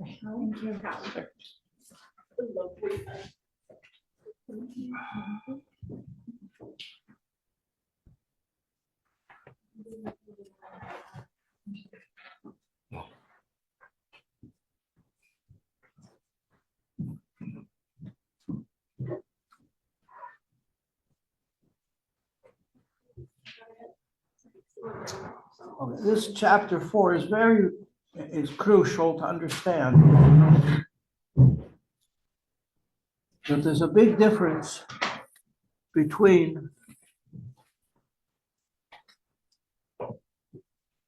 Thank you. Okay, this chapter 4 is crucial to understand that there's a big difference between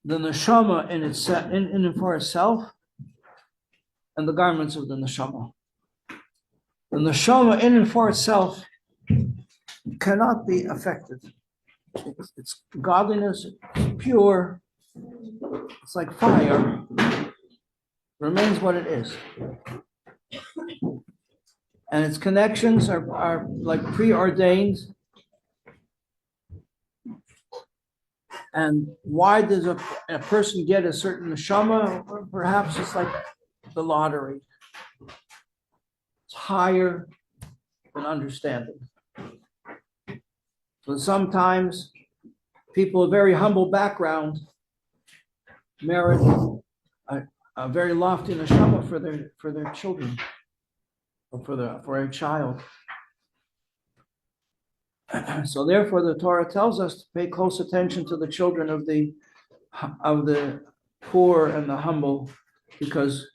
the neshama in and for itself and the garments of the neshama. The neshama in and for itself cannot be affected. It's godliness, it's pure, it's like fire, remains what it is. And its connections are like preordained. And why does a person get a certain neshama? Perhaps it's like the lottery. It's higher than understanding. So sometimes people of very humble background merit a very lofty neshama for their children, or for a child. So therefore, the Torah tells us to pay close attention to the children of the poor and the humble, because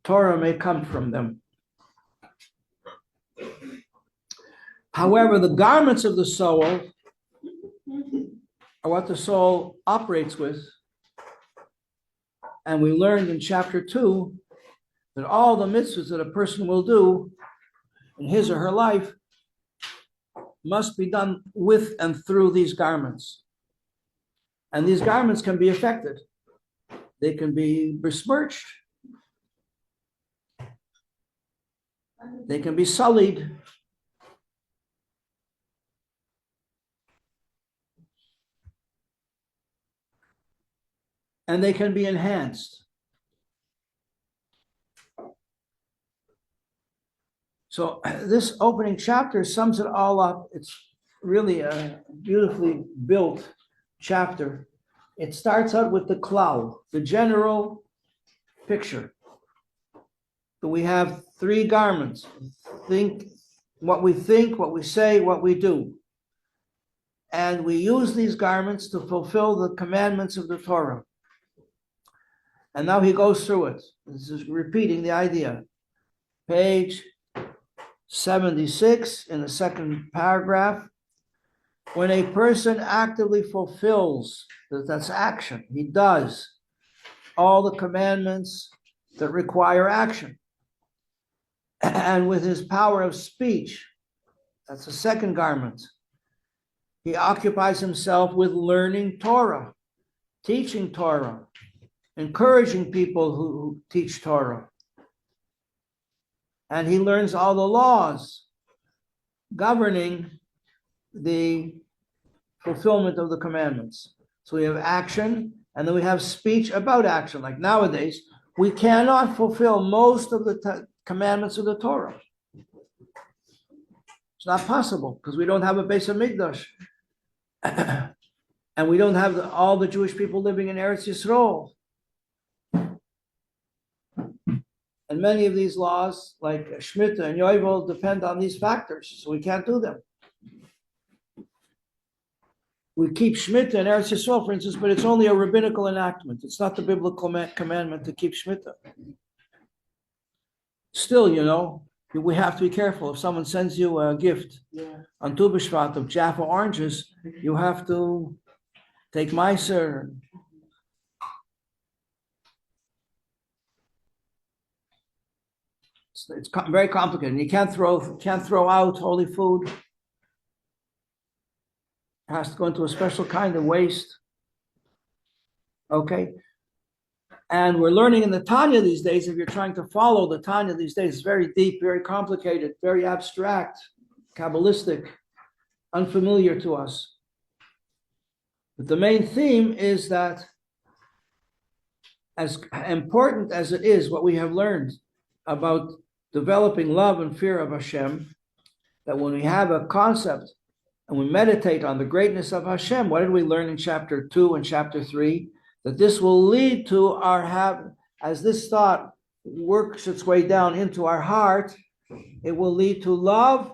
Torah may come from them. However, the garments of the soul are what the soul operates with. And we learned in chapter 2 that all the mitzvahs that a person will do in his or her life must be done with and through these garments. And these garments can be affected. They can be besmirched. They can be sullied. And they can be enhanced. So this opening chapter sums it all up. It's really a beautifully built chapter. It starts out with the klal, the general picture. So we have 3 garments. What we think, what we say, what we do. And we use these garments to fulfill the commandments of the Torah. And now he goes through it. This is repeating the idea. Page 76 in the second paragraph. When a person actively fulfills, that's action, he does all the commandments that require action. And with his power of speech, that's the second garment, he occupies himself with learning Torah, teaching Torah, encouraging people who teach Torah. And he learns all the laws governing the fulfillment of the commandments. So we have action, and then we have speech about action. Like nowadays, we cannot fulfill most of the commandments of the Torah. It's not possible because we don't have a Beis Hamikdash. And we don't have all the Jewish people living in Eretz Yisrael. And many of these laws, like Shemitah and Yovel, depend on these factors, so we can't do them. We keep Shemitah in Eretz Yisrael, for instance, but it's only a rabbinical enactment. It's not the biblical commandment to keep Shemitah. Still, we have to be careful. If someone sends you a gift on Tu B'Shvat of Jaffa oranges, you have to take Meiser. It's very complicated. You can't throw out holy food. It has to go into a special kind of waste. Okay? And we're learning in the Tanya these days, if you're trying to follow the Tanya these days, it's very deep, very complicated, very abstract, Kabbalistic, unfamiliar to us. But the main theme is that as important as it is what we have learned about developing love and fear of Hashem, that when we have a concept and we meditate on the greatness of Hashem, what did we learn in chapter 2 and chapter 3? That this will lead to as this thought works its way down into our heart, it will lead to love.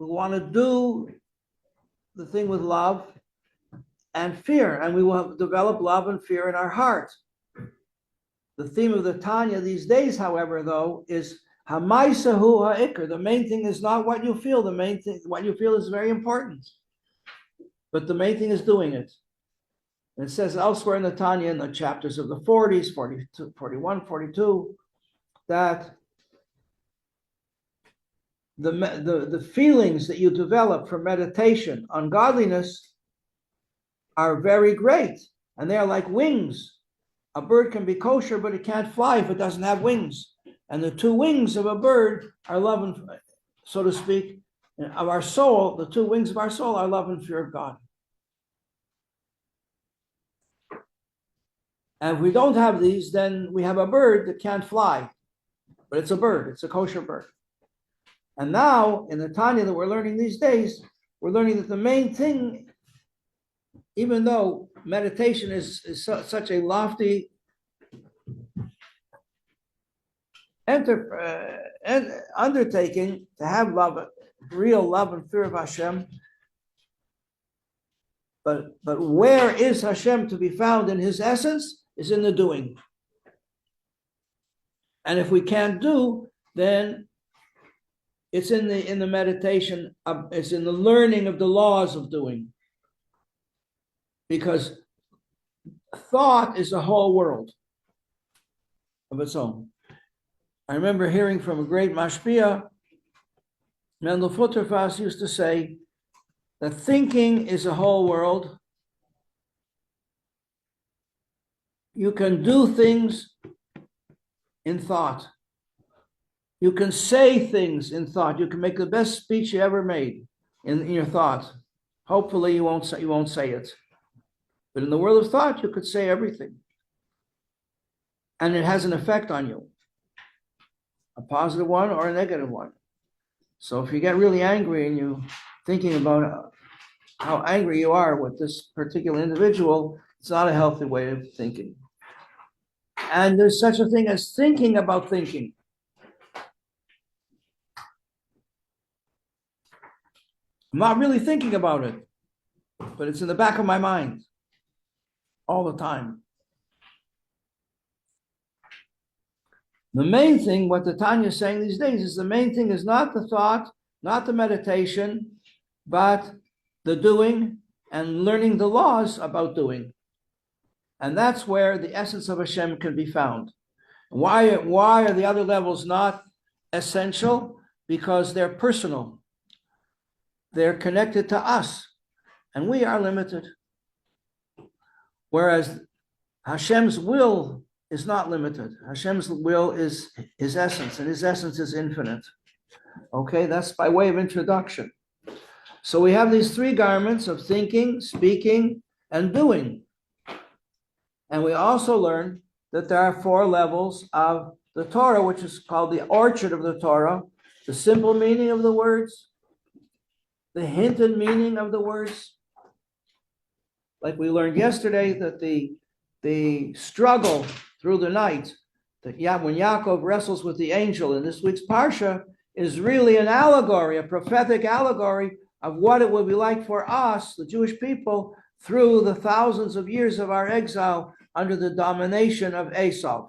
We want to do the thing with love and fear, and we will develop love and fear in our heart. The theme of the Tanya these days, however, though, is Hamaisahu ha'ikr. The main thing is not what you feel. The main thing, what you feel is very important. But the main thing is doing it. And it says elsewhere in the Tanya, in the chapters of the 40s, 42, 41, 42, that the feelings that you develop from meditation on godliness are very great. And they are like wings. A bird can be kosher, but it can't fly if it doesn't have wings. And the two wings of a bird are love and, so to speak, of our soul. The two wings of our soul are love and fear of God. And if we don't have these, then we have a bird that can't fly. But it's a bird. It's a kosher bird. And now, in the Tanya that we're learning these days, we're learning that the main thing, even though meditation is such a lofty undertaking to have love, real love and fear of Hashem, but where is Hashem to be found in his essence is in the doing. And if we can't do, then it's in the meditation, it's in the learning of the laws of doing. Because thought is a whole world of its own. I remember hearing from a great mashpia, Mendel Futterfass used to say that thinking is a whole world. You can do things in thought. You can say things in thought. You can make the best speech you ever made in your thought. Hopefully you won't say it. But in the world of thought, you could say everything. And it has an effect on you. A positive one or a negative one. So if you get really angry and you're thinking about how angry you are with this particular individual, it's not a healthy way of thinking. And there's such a thing as thinking about thinking. I'm not really thinking about it, but it's in the back of my mind all the time. The main thing, what the Tanya is saying these days, is the main thing is not the thought, not the meditation, but the doing and learning the laws about doing. And that's where the essence of Hashem can be found. Why are the other levels not essential? Because they're personal. They're connected to us, and we are limited. Whereas Hashem's will is not limited. Hashem's will is his essence, and his essence is infinite. Okay, that's by way of introduction. So we have these three garments of thinking, speaking, and doing. And we also learn that there are four levels of the Torah, which is called the orchard of the Torah, the simple meaning of the words, the hinted meaning of the words. Like we learned yesterday, that the struggle through the night, that when Yaakov wrestles with the angel in this week's Parsha, is really an allegory, a prophetic allegory of what it will be like for us, the Jewish people, through the thousands of years of our exile under the domination of Esau.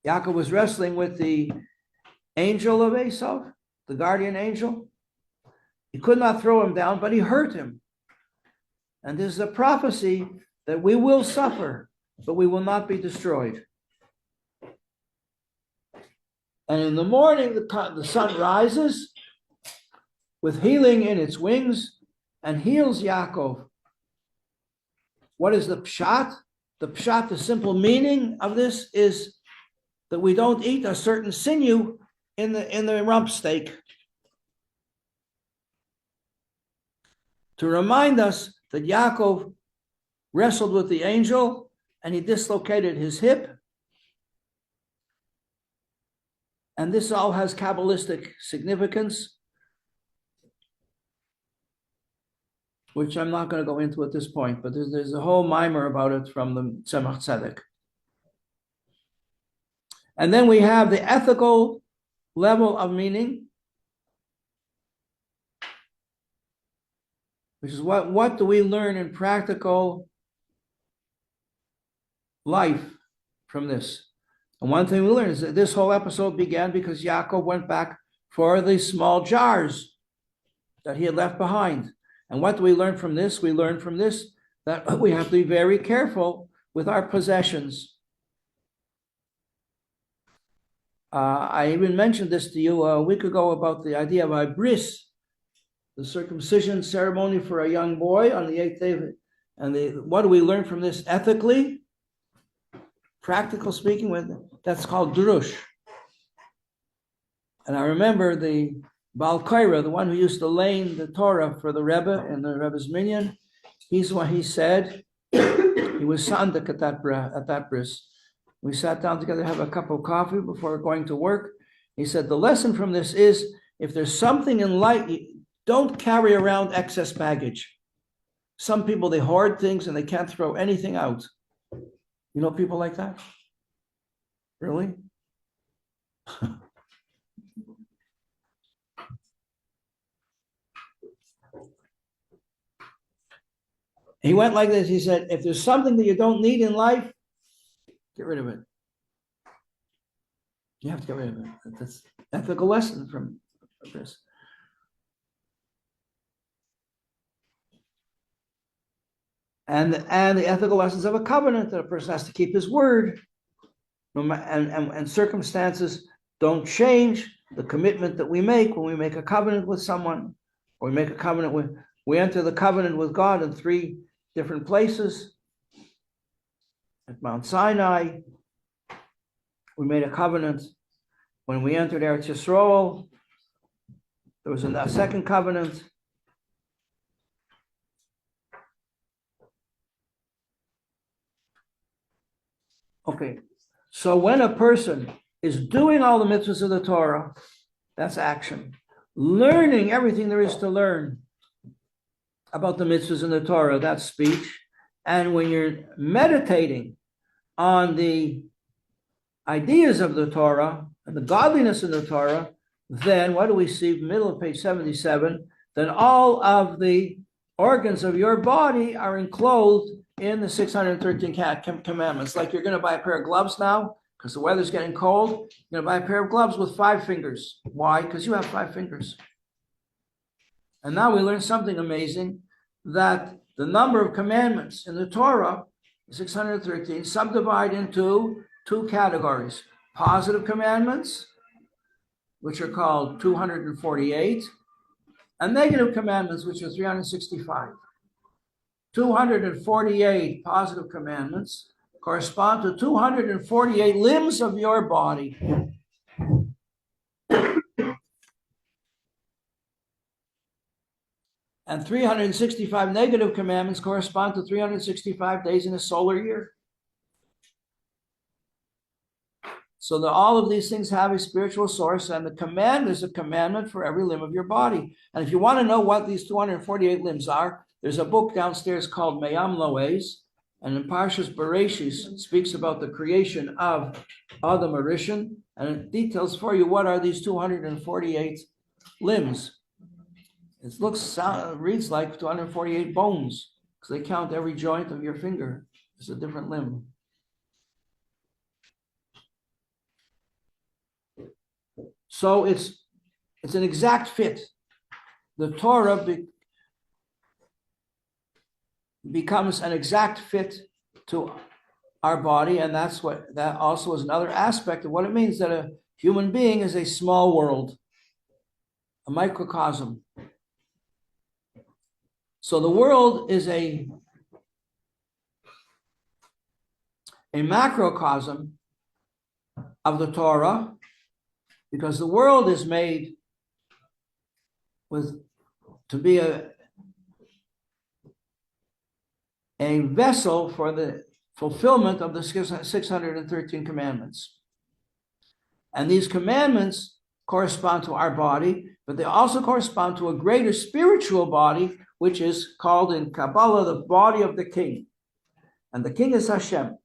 Yaakov was wrestling with the angel of Esau, the guardian angel. He could not throw him down, but he hurt him. And this is a prophecy that we will suffer, but we will not be destroyed. And in the morning, the sun rises with healing in its wings and heals Yaakov. What is the pshat? The pshat, the simple meaning of this is that we don't eat a certain sinew in the rump steak. To remind us that Yaakov wrestled with the angel and he dislocated his hip. And this all has Kabbalistic significance, which I'm not going to go into at this point, but there's a whole mimer about it from the Tzemach Tzedek. And then we have the ethical level of meaning, which is what do we learn in practical life from this? And one thing we learn is that this whole episode began because Yaakov went back for the small jars that he had left behind. And what do we learn from this? We learn from this that we have to be very careful with our possessions. I even mentioned this to you a week ago about the idea of a bris, the circumcision ceremony for a young boy on the 8th day. And what do we learn from this ethically? Practical speaking, that's called drush. And I remember the Baal Koira, the one who used to lane the Torah for the Rebbe and the Rebbe's minyan, he's what he said. He was sandik at that bris. We sat down together to have a cup of coffee before going to work. He said, the lesson from this is, if there's something in life, don't carry around excess baggage. Some people, they hoard things and they can't throw anything out. You know people like that? Really? He went like this. He said, if there's something that you don't need in life, get rid of it. You have to get rid of it. That's an ethical lesson from this. And the ethical lessons of a covenant, that a person has to keep his word, and circumstances don't change the commitment that we make when we make a covenant with someone, or we enter the covenant with God in 3 different places. At Mount Sinai, we made a covenant. When we entered Eretz Yisrael, there was a second covenant. Okay, so when a person is doing all the mitzvahs of the Torah, that's action. Learning everything there is to learn about the mitzvahs in the Torah, that's speech. And when you're meditating on the ideas of the Torah and the godliness in the Torah, then what do we see? Middle of page 77, then all of the organs of your body are enclosed in the 613 commandments. Like you're going to buy a pair of gloves now because the weather's getting cold. You're going to buy a pair of gloves with 5 fingers. Why? Because you have 5 fingers. And now we learn something amazing, that the number of commandments in the Torah, 613, subdivide into 2 categories. Positive commandments, which are called 248, and negative commandments, which are 365. 248 positive commandments correspond to 248 limbs of your body. And 365 negative commandments correspond to 365 days in a solar year. So that all of these things have a spiritual source, and the command is a commandment for every limb of your body. And if you want to know what these 248 limbs are, there's a book downstairs called Mayam Loes, and in Parshas Bereshis speaks about the creation of Adam Arishan, and it details for you what are these 248 limbs. It reads like 248 bones, because they count every joint of your finger as a different limb. So it's an exact fit. The Torah becomes an exact fit to our body, and that also is another aspect of what it means that a human being is a small world, a microcosm. So the world is a macrocosm of the Torah, because the world is made to be a vessel for fulfillment of the 613 commandments. And these commandments correspond to our body, but they also correspond to a greater spiritual body, which is called in Kabbalah the body of the king. And the king is Hashem.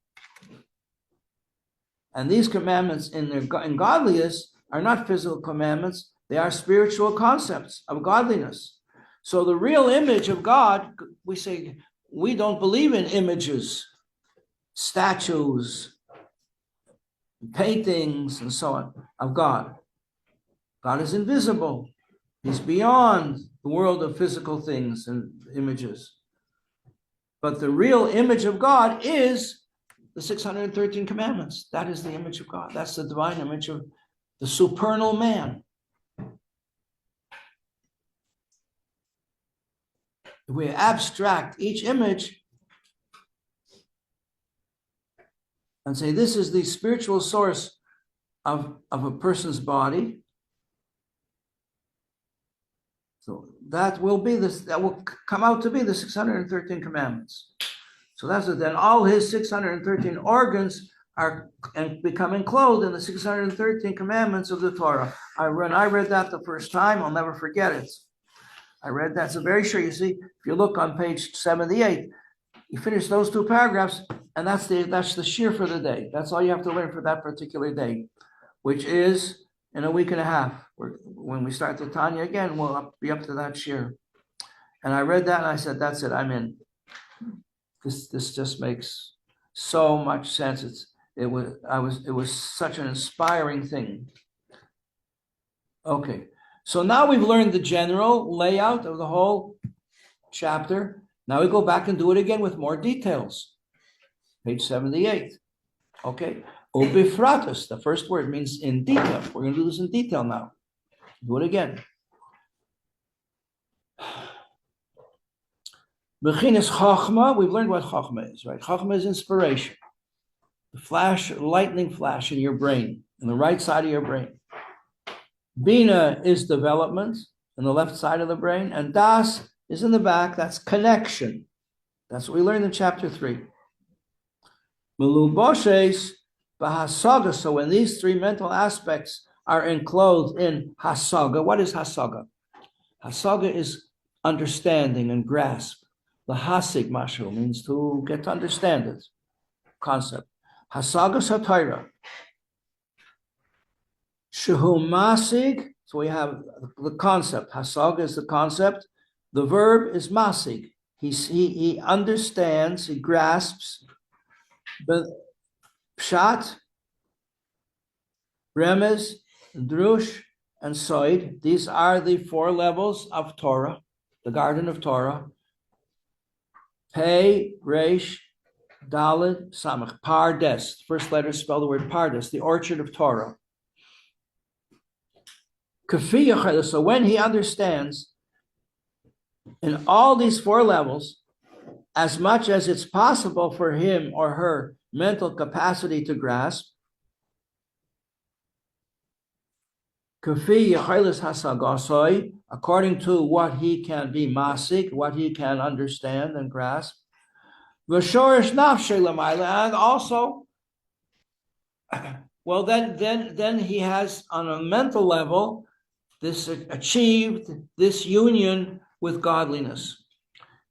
And these commandments in godliness are not physical commandments, they are spiritual concepts of godliness. So the real image of God, we say, we don't believe in images, statues, paintings, and so on of God. God is invisible. He's beyond the world of physical things and images. But the real image of God is the 613 commandments. That is the image of God. That's the divine image of the supernal man. If we abstract each image and say this is the spiritual source of a person's body, so that will come out to be the 613 commandments. So that's it. Then all his 613 organs are becoming clothed in the 613 commandments of the Torah. When I read that the first time, I'll never forget it. I read that. It's very short. You see, if you look on page 78, you finish those two paragraphs, and that's the shir for the day. That's all you have to learn for that particular day, which is in a week and a half. When we start the Tanya again, we'll be up to that shir. And I read that and I said, that's it, I'm in. This just makes so much sense. It was such an inspiring thing. Okay, so now we've learned the general layout of the whole chapter. Now we go back and do it again with more details. Page 78. Okay, ubifratus, the first word means in detail. We're going to do this in detail now. Do it again. Bechinas Chachma, we've learned what Chachma is, right? Chachma is inspiration. The lightning flash in your brain, in the right side of your brain. Bina is development in the left side of the brain, and Das is in the back, that's connection. That's what we learned in chapter 3. Meluboshes Bahasaga, so when these three mental aspects are enclosed in Hasaga, what is Hasaga? Hasaga is understanding and grasp. The Hasig Mashu means to get to understand it, concept. Hasaga Satira. Shehu Masig, so we have the concept. Hasaga is the concept. The verb is Masig. He understands, he grasps. But Pshat, Remez, Drush, and Soid, these are the 4 levels of Torah, the garden of Torah. Pei, Resh, Dalet, Samach, Pardes. First letter spell the word Pardes, the orchard of Torah. So when he understands in all these 4 levels, as much as it's possible for him or her mental capacity to grasp, according to what he can be masik, what he can understand and grasp, and also, well, then he has on a mental level achieved this union with godliness.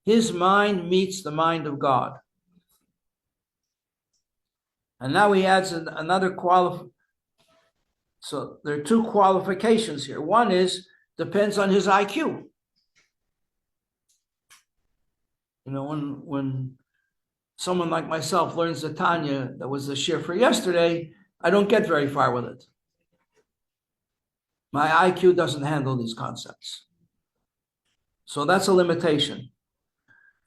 His mind meets the mind of God. And now he adds another So there are 2 qualifications here. One is, depends on his IQ. You know, when someone like myself learns the Tanya, that was the shir for yesterday, I don't get very far with it. My IQ doesn't handle these concepts. So that's a limitation.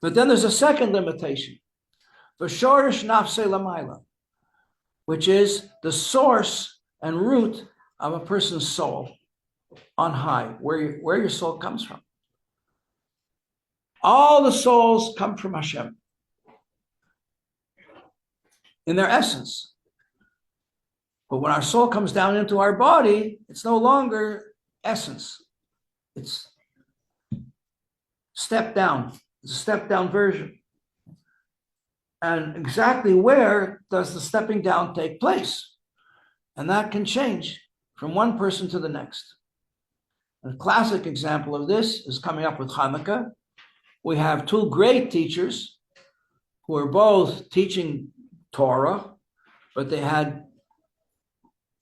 But then there's a second limitation. V'shorish nafse lamayla, which is the source and root of a person's soul on high, where your soul comes from. All the souls come from Hashem in their essence. But when our soul comes down into our body, it's no longer essence. It's step down. It's a step down version. And exactly where does the stepping down take place? And that can change from one person to the next. A classic example of this is coming up with Hanukkah. We have two great teachers who are both teaching Torah, but they had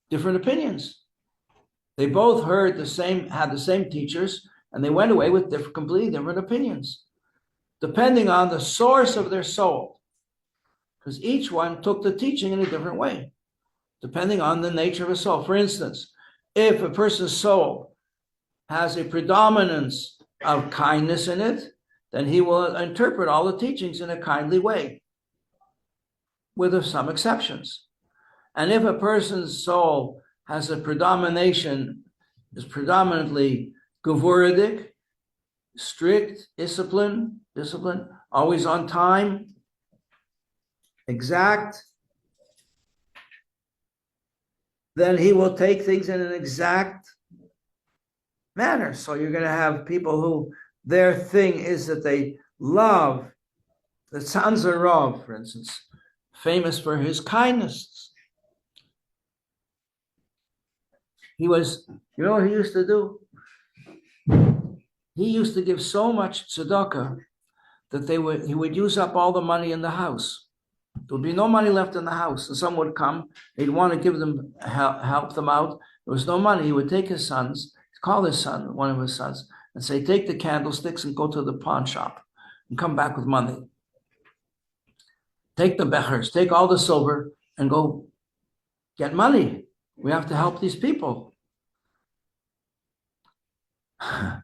different opinions. They both had the same teachers, and they went away with completely different opinions, depending on the source of their soul. Because each one took the teaching in a different way, depending on the nature of a soul. For instance, if a person's soul has a predominance of kindness in it, then he will interpret all the teachings in a kindly way, with some exceptions. And if a person's soul has a predomination, is predominantly gevuridic, strict, discipline, always on time, exact, then he will take things in an exact manner. So you're going to have people who their thing is that they love the Tzanzarov, for instance, famous for his kindness. He was, you know what he used to do? He used to give so much tzedakah that he would use up all the money in the house. There would be no money left in the house, and someone would come. He'd want to give them help them out. There was no money. He would take his sons, call his son, one of his sons, and say, "Take the candlesticks and go to the pawn shop, and come back with money. Take the bechers, take all the silver, and go get money. We have to help these people." But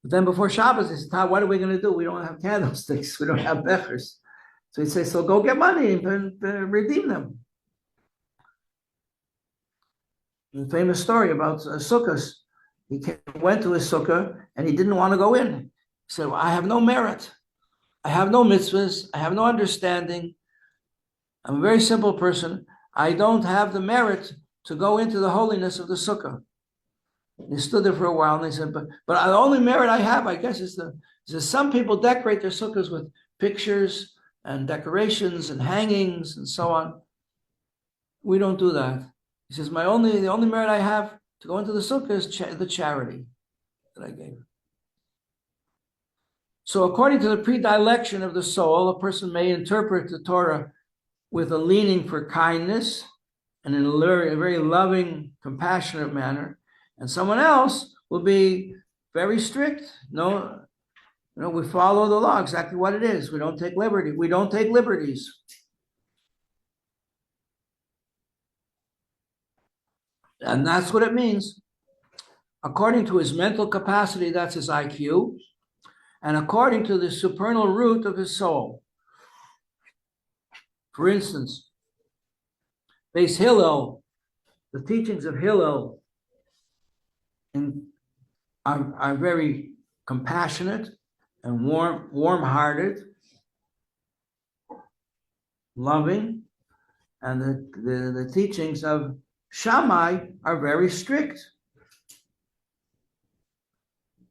then before Shabbos, he said, "What are we going to do? We don't have candlesticks. We don't have bechers." So he'd say, "So go get money and redeem them." A famous story about Sukkot. He went to his sukkah and he didn't want to go in. He said, "Well, I have no merit. I have no mitzvahs. I have no understanding. I'm a very simple person. I don't have the merit to go into the holiness of the sukkah." He stood there for a while and they said, but the only merit I have, I guess, is that some people decorate their sukkahs with pictures and decorations and hangings and so on. We don't do that. He says, the only merit I have to go into the sukkah is the charity that I gave. So according to the predilection of the soul, a person may interpret the Torah with a leaning for kindness and in a very loving, compassionate manner. And someone else will be very strict. No, we follow the law, exactly what it is. We don't take liberty. We don't take liberties. And that's what it means. According to his mental capacity, that's his IQ, and according to the supernal root of his soul. For instance, Beis Hillel, the teachings of Hillel are very compassionate and warm-hearted, loving, and the teachings of Shammai are very strict.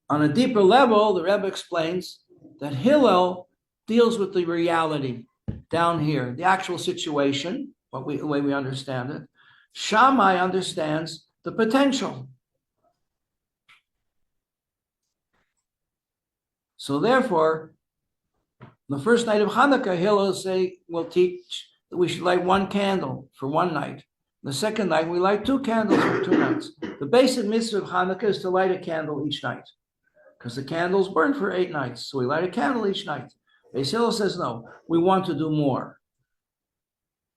On a deeper level, the Rebbe explains that Hillel deals with the reality down here, the actual situation, the way we understand it. Shammai understands the potential. So therefore, the first night of Hanukkah, Hillel will teach that we should light one candle for one night. The second night, we light two candles for 2 nights. The basic mitzvah of Hanukkah is to light a candle each night, because the candles burn for 8 nights. So we light a candle each night. Beis Hillel says, no, we want to do more.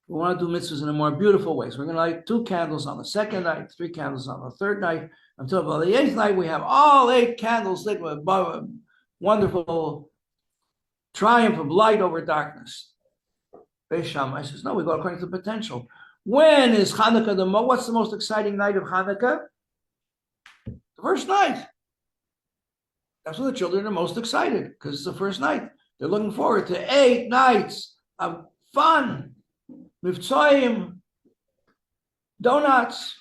We want to do mitzvahs in a more beautiful way. So we're going to light 2 candles on the second night, 3 candles on the third night, until by the 8th night, we have all 8 candles lit with wonderful triumph of light over darkness. Beis Shammai says, no, we go according to potential. When is Hanukkah what's the most exciting night of Hanukkah? The first night. That's when the children are most excited, because it's the first night. They're looking forward to 8 nights of fun, mivtzoyim, donuts,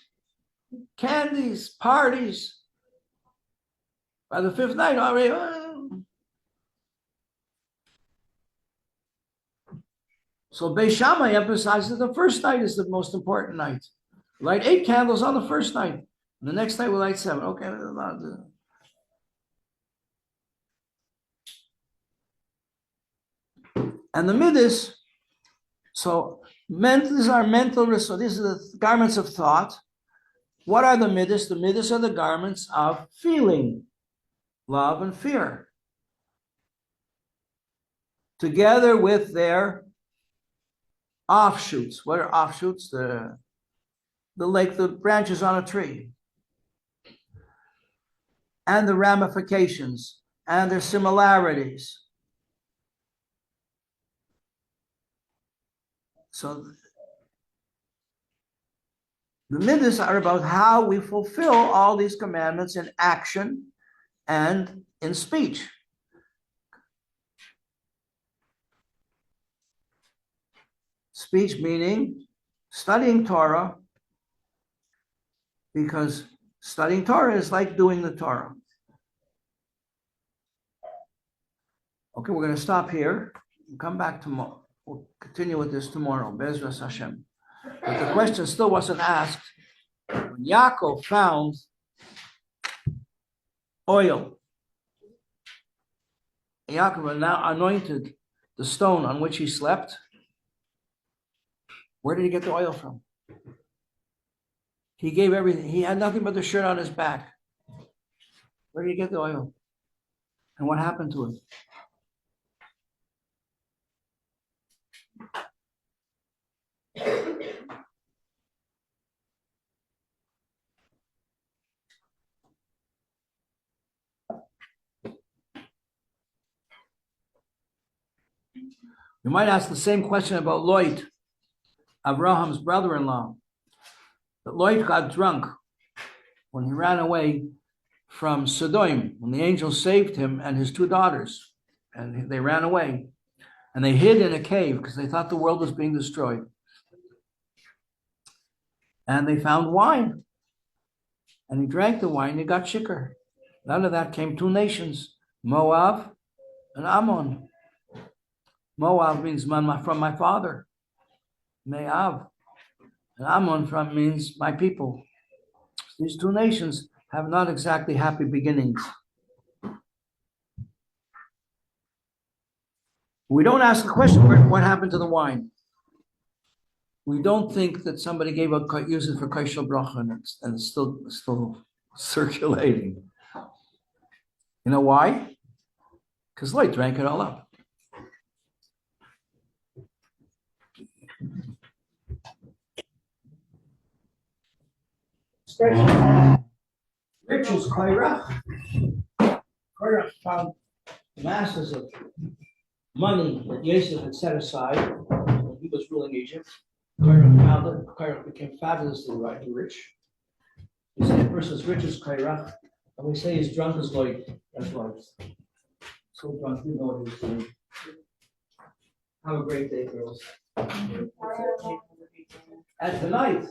candies, parties. By the 5th night already, So Beis Shammai emphasizes the first night is the most important night. Light 8 candles on the first night. And the next night we light 7. Okay. And the midas, so these are mental, so these are the garments of thought. What are the midas? The midas are the garments of feeling, love, and fear, together with their offshoots. What are offshoots? The branches on a tree, and the ramifications, and their similarities. So the midas are about how we fulfill all these commandments in action and in speech. Speech meaning studying Torah, because studying Torah is like doing the Torah. Okay, we're going to stop here and come back tomorrow. We'll continue with this tomorrow, Bezras Hashem. But the question still wasn't asked. When Yaakov found oil, Yaakov now anointed the stone on which he slept. Where did he get the oil from? He gave everything. He had nothing but the shirt on his back. Where did he get the oil? And what happened to it? You might ask the same question about Lot, Abraham's brother-in-law. But Lot got drunk when he ran away from Sodom, when the angel saved him and his 2 daughters. And they ran away. And they hid in a cave because they thought the world was being destroyed. And they found wine. And he drank the wine, he got shikker. Out of that came 2 nations, Moab and Ammon. Moab means from my father, Me'av. And Ammon means my people. These 2 nations have not exactly happy beginnings. We don't ask the question, what happened to the wine? We don't think that somebody used it for Kaishal Bracha and it's still circulating. You know why? Because Lot drank it all up. Riches, Kairach. Kairach found masses of money that Yosef had set aside when he was ruling Egypt. Kairach found it. Kairach became fabulously rich. We say a person's rich as Kairach, and we say he's drunk as Lot. That's why it's so drunk, you know what he was doing. Have a great day, girls. And tonight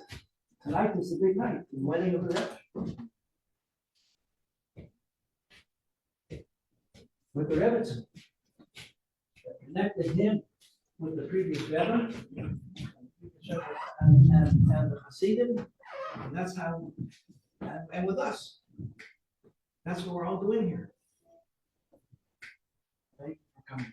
is the big night, the wedding of the Rebbe. With the Rebbe, connected him with the previous Rebbe and the Hasidim, and that's how, and with us. That's what we're all doing here. Okay, we're coming.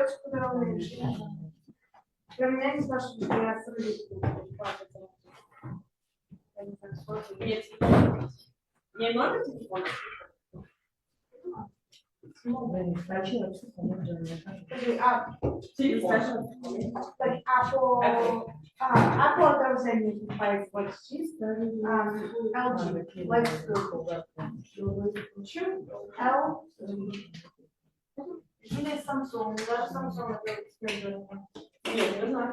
девочка, которая уменьшила. Для меня не знаю, что я Не много телефонов? Apple отражение покупает почти. LG. Let's go. L. Или Samsung. Даже Samsung это эксперимент. Нет, не знаю.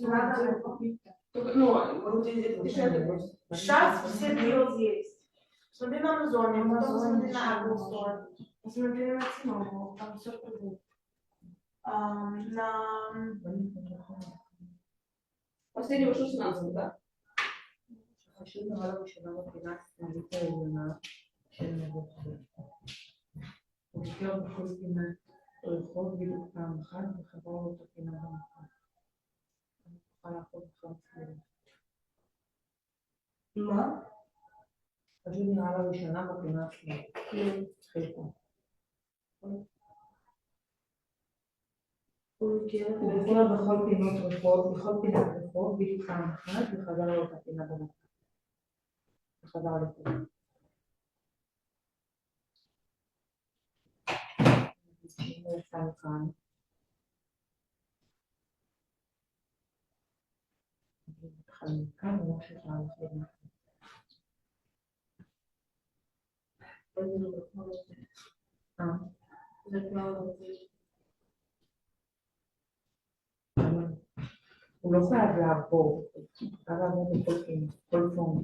Надо купить. Ну, это дешевле просто. Сейчас все deals есть. Смотри на Амазоне, потом смотри на Apple Store. Посмотри на Тиному, там все продают. Последний вышел 16, да? מה? פשוט נראה לה ראשונה בפינה שלי. חיפה. הוא הגיע בכל פינות רחוב, בכל פינת רחוב, בדיוק פעם אחת, וחזר לאותה פינה במקום. וחזר לפה. הוא יצא מכאן. התחלנו מכאן, ולא שאתה הולכים. הוא לא חייב לעבור, הוא חייב לעבור בכל פינה, כל פורם.